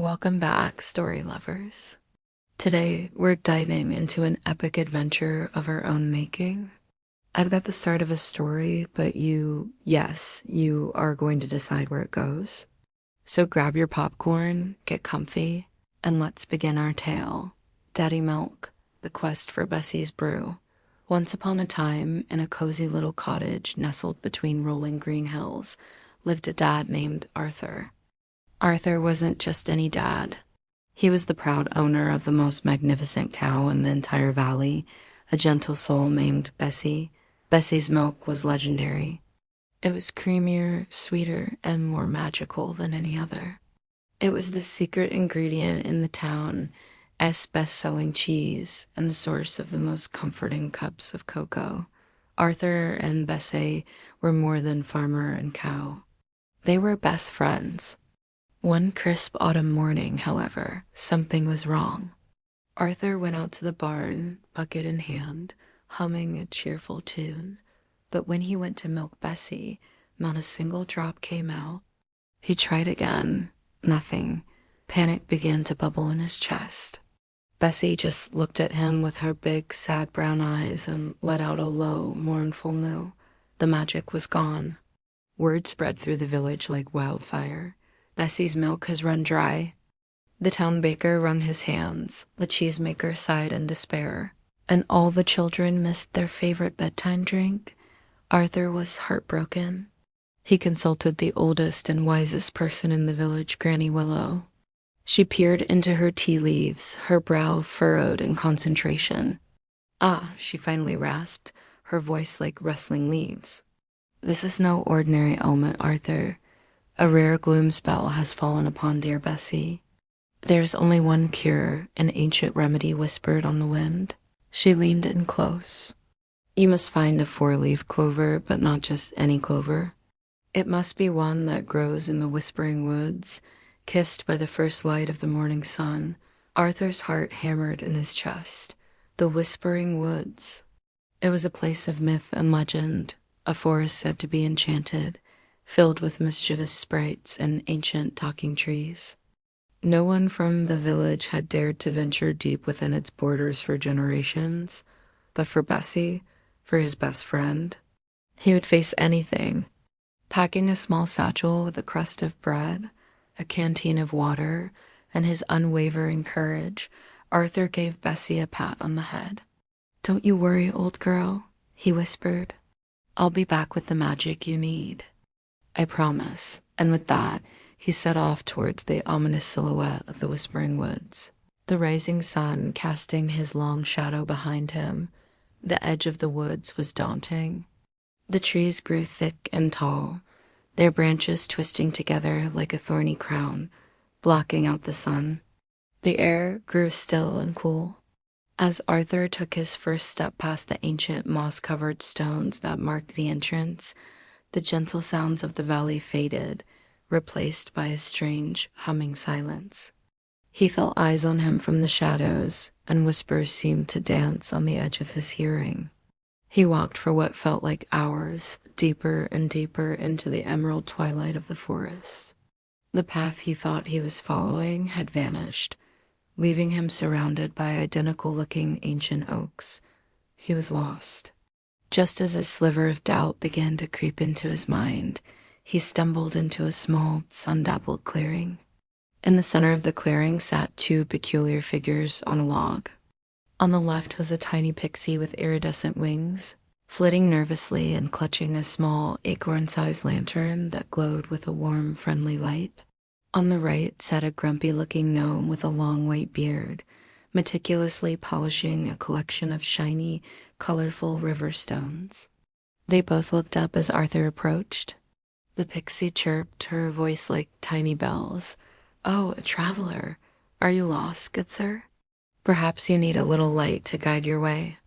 Welcome back, story lovers. Today, we're diving into an epic adventure of our own making. I've got the start of a story, but yes, you are going to decide where it goes. So grab your popcorn, get comfy, and let's begin our tale. Daddy Milk, the quest for Bessie's brew. Once upon a time, in a cozy little cottage nestled between rolling green hills, lived a dad named Arthur. Arthur wasn't just any dad. He was the proud owner of the most magnificent cow in the entire valley, a gentle soul named Bessie. Bessie's milk was legendary. It was creamier, sweeter, and more magical than any other. It was the secret ingredient in the town's best-selling cheese and the source of the most comforting cups of cocoa. Arthur and Bessie were more than farmer and cow. They were best friends. One crisp autumn morning, however, something was wrong. Arthur went out to the barn, bucket in hand, humming a cheerful tune. But when he went to milk Bessie, not a single drop came out. He tried again. Nothing. Panic began to bubble in his chest. Bessie just looked at him with her big, sad brown eyes and let out a low, mournful moo. The magic was gone. Word spread through the village like wildfire. Bessie's milk has run dry. The town baker wrung his hands. The cheesemaker sighed in despair. And all the children missed their favorite bedtime drink. Arthur was heartbroken. He consulted the oldest and wisest person in the village, Granny Willow. She peered into her tea leaves, her brow furrowed in concentration. "Ah," she finally rasped, her voice like rustling leaves. "This is no ordinary ailment, Arthur. A rare gloom spell has fallen upon dear Bessie. There's only one cure, an ancient remedy whispered on the wind." She leaned in close. "You must find a four-leaf clover, but not just any clover. It must be one that grows in the whispering woods, kissed by the first light of the morning sun." Arthur's heart hammered in his chest. The whispering woods. It was a place of myth and legend, a forest said to be enchanted, filled with mischievous sprites and ancient talking trees. No one from the village had dared to venture deep within its borders for generations, but for Bessie, for his best friend, he would face anything. Packing a small satchel with a crust of bread, a canteen of water, and his unwavering courage, Arthur gave Bessie a pat on the head. "Don't you worry, old girl," he whispered. "I'll be back with the magic you need. I promise." And with that, he set off towards the ominous silhouette of the whispering woods. The rising sun casting his long shadow behind him, the edge of the woods was daunting. The trees grew thick and tall, their branches twisting together like a thorny crown, blocking out the sun. The air grew still and cool. As Arthur took his first step past the ancient moss-covered stones that marked the entrance, the gentle sounds of the valley faded, replaced by a strange, humming silence. He felt eyes on him from the shadows, and whispers seemed to dance on the edge of his hearing. He walked for what felt like hours, deeper and deeper into the emerald twilight of the forest. The path he thought he was following had vanished, leaving him surrounded by identical-looking ancient oaks. He was lost. Just as a sliver of doubt began to creep into his mind, he stumbled into a small, sun-dappled clearing. In the center of the clearing sat two peculiar figures on a log. On the left was a tiny pixie with iridescent wings, flitting nervously and clutching a small, acorn-sized lantern that glowed with a warm, friendly light. On the right sat a grumpy-looking gnome with a long white beard, meticulously polishing a collection of shiny, colorful river stones. They both looked up as Arthur approached. The pixie chirped, her voice like tiny bells. "Oh, a traveler. Are you lost, good sir? Perhaps you need a little light to guide your way."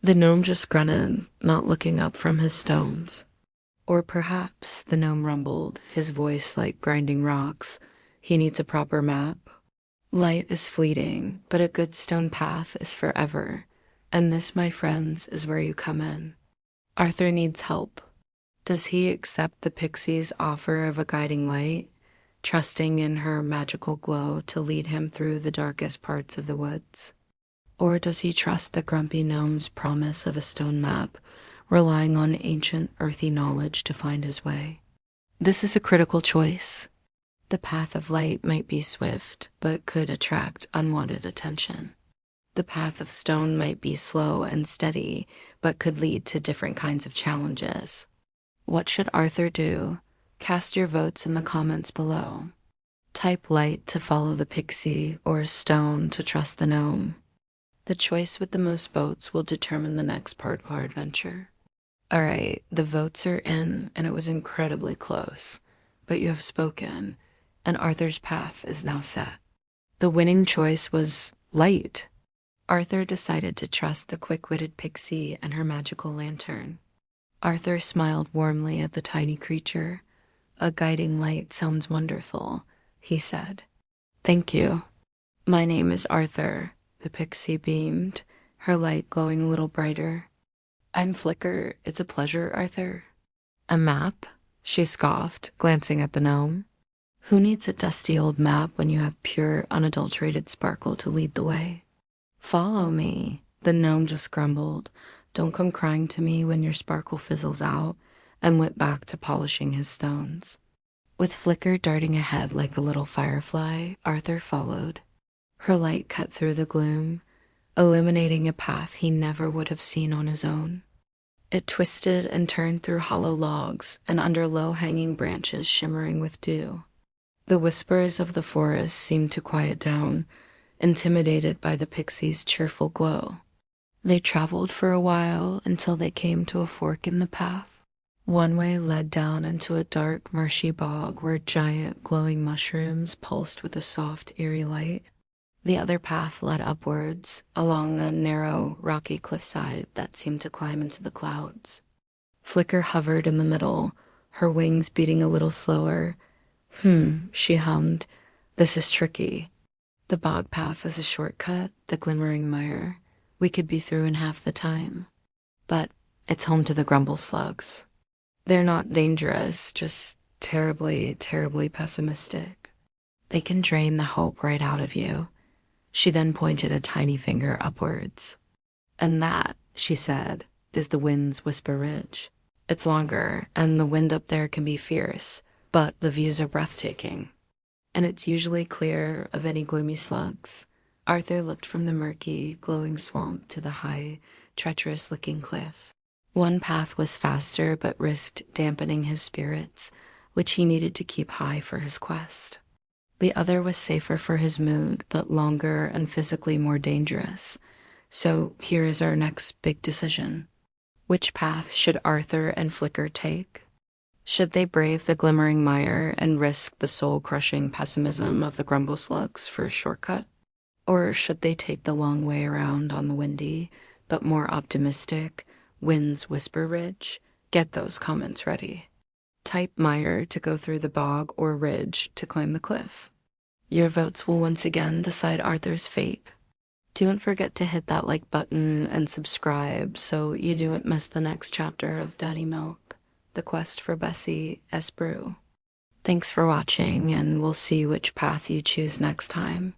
The gnome just grunted, not looking up from his stones. "Or perhaps," the gnome rumbled, his voice like grinding rocks, "he needs a proper map. Light is fleeting, but a good stone path is forever. And this, my friends, is where you come in. Arthur needs help. Does he accept the pixie's offer of a guiding light? trusting in her magical glow to lead him through the darkest parts of the woods? Or does he trust the grumpy gnome's promise of a stone map, relying on ancient earthy knowledge to find his way? This is a critical choice. The path of light might be swift, but could attract unwanted attention. The path of stone might be slow and steady, but could lead to different kinds of challenges. What should Arthur do? Cast your votes in the comments below. Type light to follow the pixie or stone to trust the gnome. The choice with the most votes will determine the next part of our adventure. All right, the votes are in, and it was incredibly close, but you have spoken, and Arthur's path is now set. The winning choice was light. Arthur decided to trust the quick-witted pixie and her magical lantern. Arthur smiled warmly at the tiny creature. "A guiding light sounds wonderful," he said. "Thank you. My name is Arthur," the pixie beamed, her light glowing a little brighter. "I'm Flicker. It's a pleasure, Arthur." "A map?" she scoffed, glancing at the gnome. "Who needs a dusty old map when you have pure, unadulterated sparkle to lead the way?" "Follow me," the gnome just grumbled. "Don't come crying to me when your sparkle fizzles out," and went back to polishing his stones. With Flicker darting ahead like a little firefly, Arthur followed. Her light cut through the gloom, illuminating a path he never would have seen on his own. It twisted and turned through hollow logs and under low-hanging branches shimmering with dew. The whispers of the forest seemed to quiet down, intimidated by the pixie's cheerful glow. They traveled for a while until they came to a fork in the path. One way led down into a dark, marshy bog where giant, glowing mushrooms pulsed with a soft, eerie light. The other path led upwards, along a narrow, rocky cliffside that seemed to climb into the clouds. Flicker hovered in the middle, her wings beating a little slower. She hummed. "This is tricky. The bog path is a shortcut, the glimmering mire. We could be through in half the time. But it's home to the grumble slugs. They're not dangerous, just terribly, terribly pessimistic. They can drain the hope right out of you." She then pointed a tiny finger upwards. "And that," she said, "is the Wind's Whisper Ridge. It's longer, and the wind up there can be fierce, but the views are breathtaking. And it's usually clear of any gloomy slugs." Arthur looked from the murky, glowing swamp to the high, treacherous-looking cliff. One path was faster but risked dampening his spirits, which he needed to keep high for his quest. The other was safer for his mood, but longer and physically more dangerous. So here is our next big decision. Which path should Arthur and Flicker take? Should they brave the glimmering mire and risk the soul-crushing pessimism of the grumble slugs for a shortcut? Or should they take the long way around on the windy, but more optimistic, Wind's Whisper Ridge? Get those comments ready. Type mire to go through the bog or ridge to climb the cliff. Your votes will once again decide Arthur's fate. Don't forget to hit that like button and subscribe so you don't miss the next chapter of Daddy Milk, The Quest for Bessie Esbrew. Thanks for watching, and we'll see which path you choose next time.